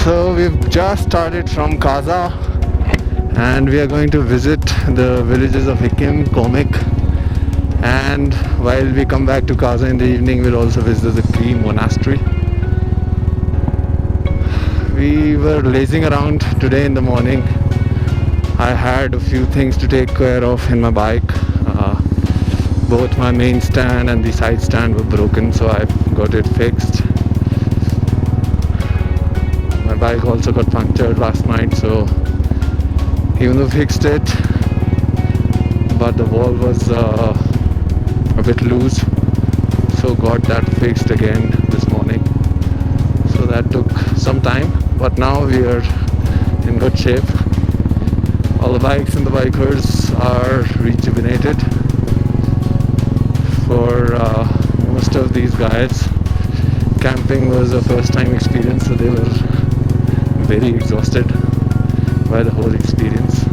So we've just started from Kaza and we are going to visit the villages of Hikkim, Komik, and while we come back to Kaza in the evening we'll also visit the Key Monastery. We were lazing around today in the morning. I had a few things to take care of in my bike. Both my main stand and the side stand were broken, so I got it fixed. My bike also got punctured last night, so even though fixed it, but the wall was a bit loose, so got that fixed again this morning. So that took some time, but now we are in good shape. All the bikes and the bikers are rejuvenated. For most of these guys, camping was a first time experience, so they were very exhausted by the whole experience.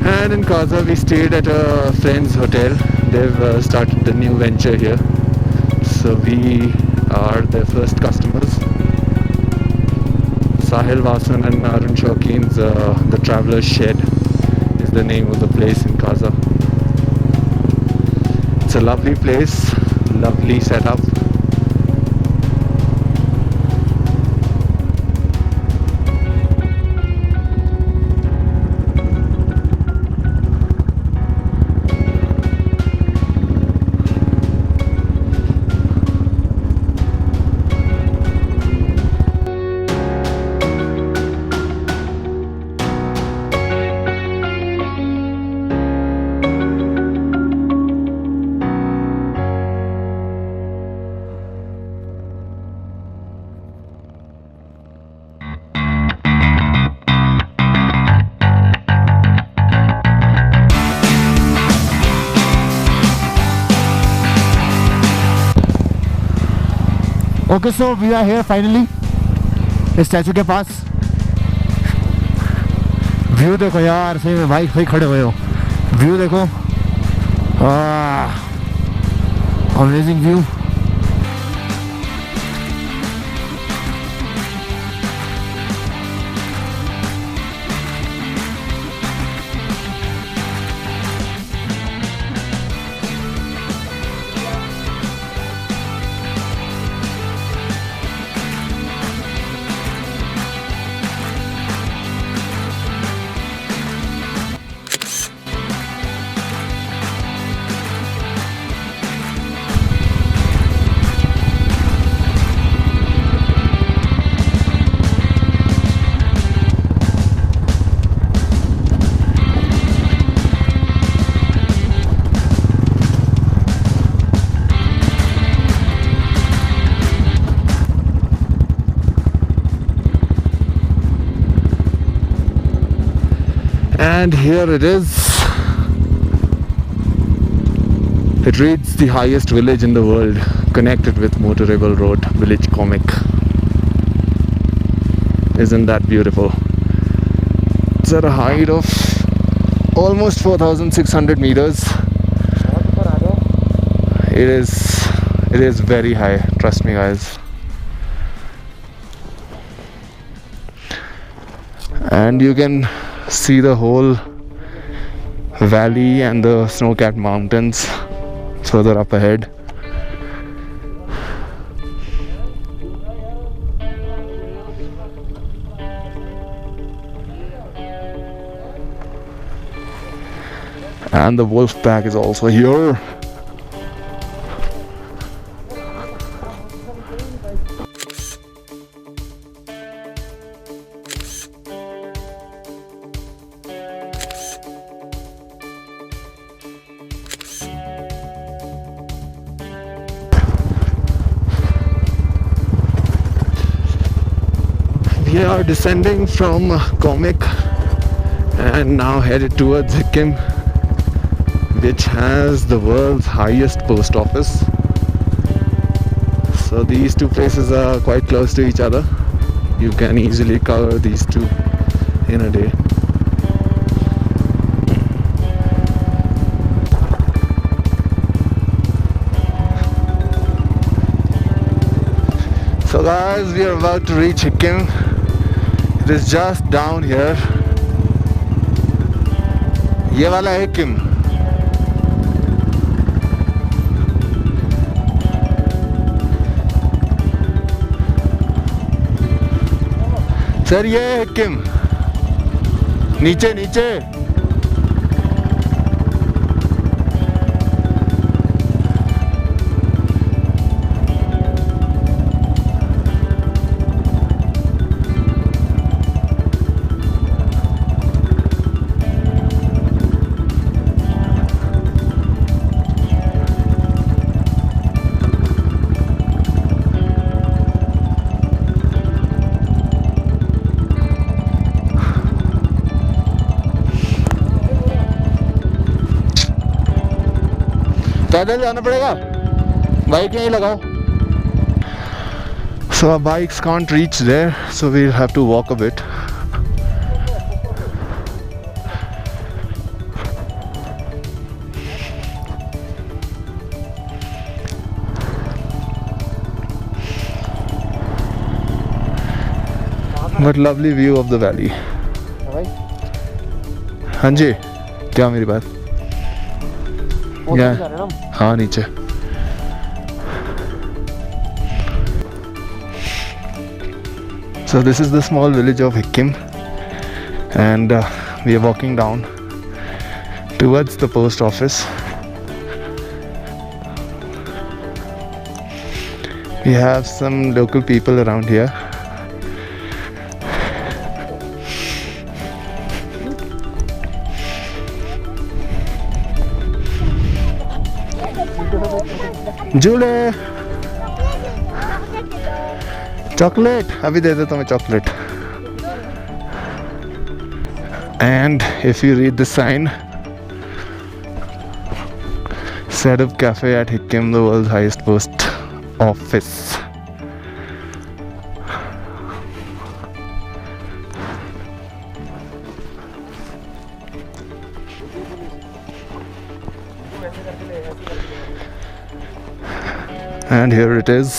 And in Kaza we stayed at a friend's hotel. They've started the new venture here, so we are their first customers. Sahil Vasan and Arun Shaukin's The Traveler's Shed is the name of the place in Kaza. It's a lovely place, lovely setup. Okay, so we are here finally, इस statue के पास. View देखो यार, सही में भाई भाई खड़े हुए हो. व्यू देखो, amazing view. And here it is. It reads the highest village in the world, connected with motorable road, village Komik. Isn't that beautiful? It's at a height of almost 4,600 meters. It is very high, trust me guys. And you can see the whole valley and the snow-capped mountains further up ahead. And the wolf pack is also here. We are descending from Komik and now headed towards Hikkim, which has the world's highest post office. So these two places are quite close to each other. You can easily cover these two in a day. So guys, we are about to reach Hikkim. It is just down here. ये वाला है Hikkim. Sir ये है Hikkim. नीचे नीचे. पैदल जाना पड़ेगा बाइक यहीं लगाओ so our bikes can't reach there so we'll have to walk a bit but lovely view of the valley हाँ जी क्या मेरी बात Yeah. हाँ नीचे So this is the small village of Hikkim and we are walking down towards the post office. We have some local people around here. झूले chocolate अभी दे देता हूँ मैं chocolate and if you read the sign setup cafe at Hikkim, the world's highest post office. And here it is.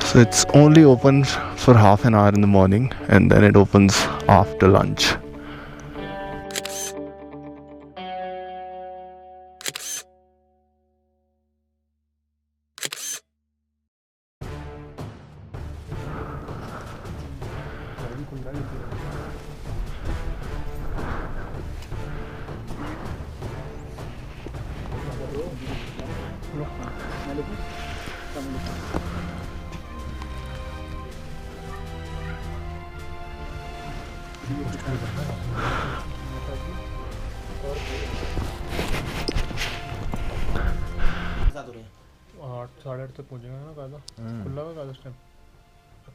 So it's only open for half an hour in the morning and then it opens after lunch. साढ़े 8 तक पहुंचेगा ना काजा खुला हुआ Kaza time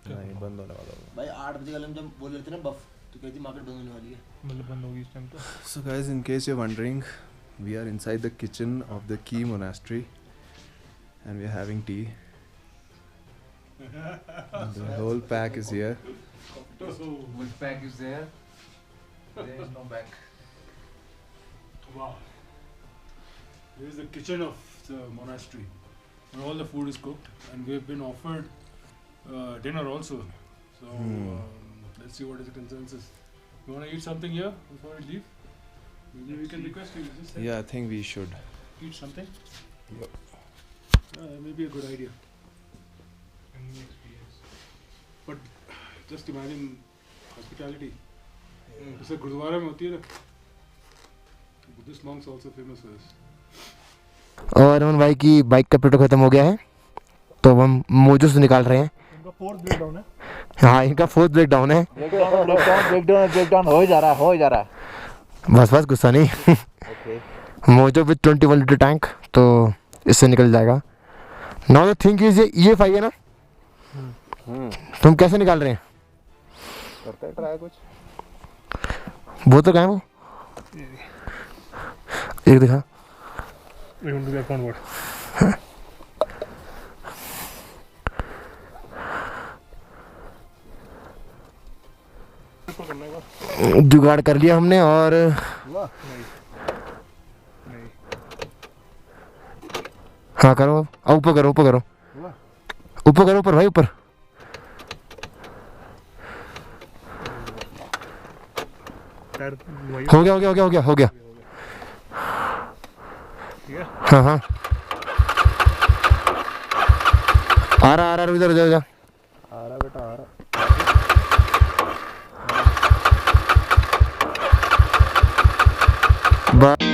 नहीं बंद होने वाला होगा भाई 8 बजे कल हम जब बोल रहे थे ना बफ तो कहती मार्केट बंद होने वाली है मतलब बंद होगी इस टाइम तो So guys, in case you're wondering, we are inside the kitchen of the Key Monastery and we are having tea. The whole pack is here. Which pack is there? There is no pack. Wow. This is the kitchen of the monastery where all the food is cooked and we've been offered dinner also. So let's see what is the consensus. You want to eat something here before we leave? Maybe we can request you to just Yeah, I think we should. eat something. Yep. That may be a good idea. But just imagine hospitality. जैसे गुरुद्वारा में होती है ना. Buddhist monks also famous for this. और अमन भाई की bike का petrol खत्म हो गया है तो अब हम मोजो से निकाल रहे हैं. इनका फोर्थ ब्रेकडाउन है. हाँ इनका फोर्थ ब्रेकडाउन है. ब्रेकडाउन हो जा रहा है बस गुस्सा नहीं. मोजो विद 21 लीटर टैंक तो इससे निकल जाएगा. नाउ द थिंग इज ये फाई है ना. तुम कैसे निकाल रहे हैं? करते हैं ट्राई कुछ. वो तो कहाँ है वो? एक दिखा. We want to get on what? जुगाड़ कर लिया हमने और हाँ करो, ऊपर करो, ऊपर करो, ऊपर करो, ऊपर भाई ऊपर। हो गया हो गया हो गया हो गया हो गया। हाँ हाँ आ रहा इधर जा जा। आ रहा बेटा आ रहा। बस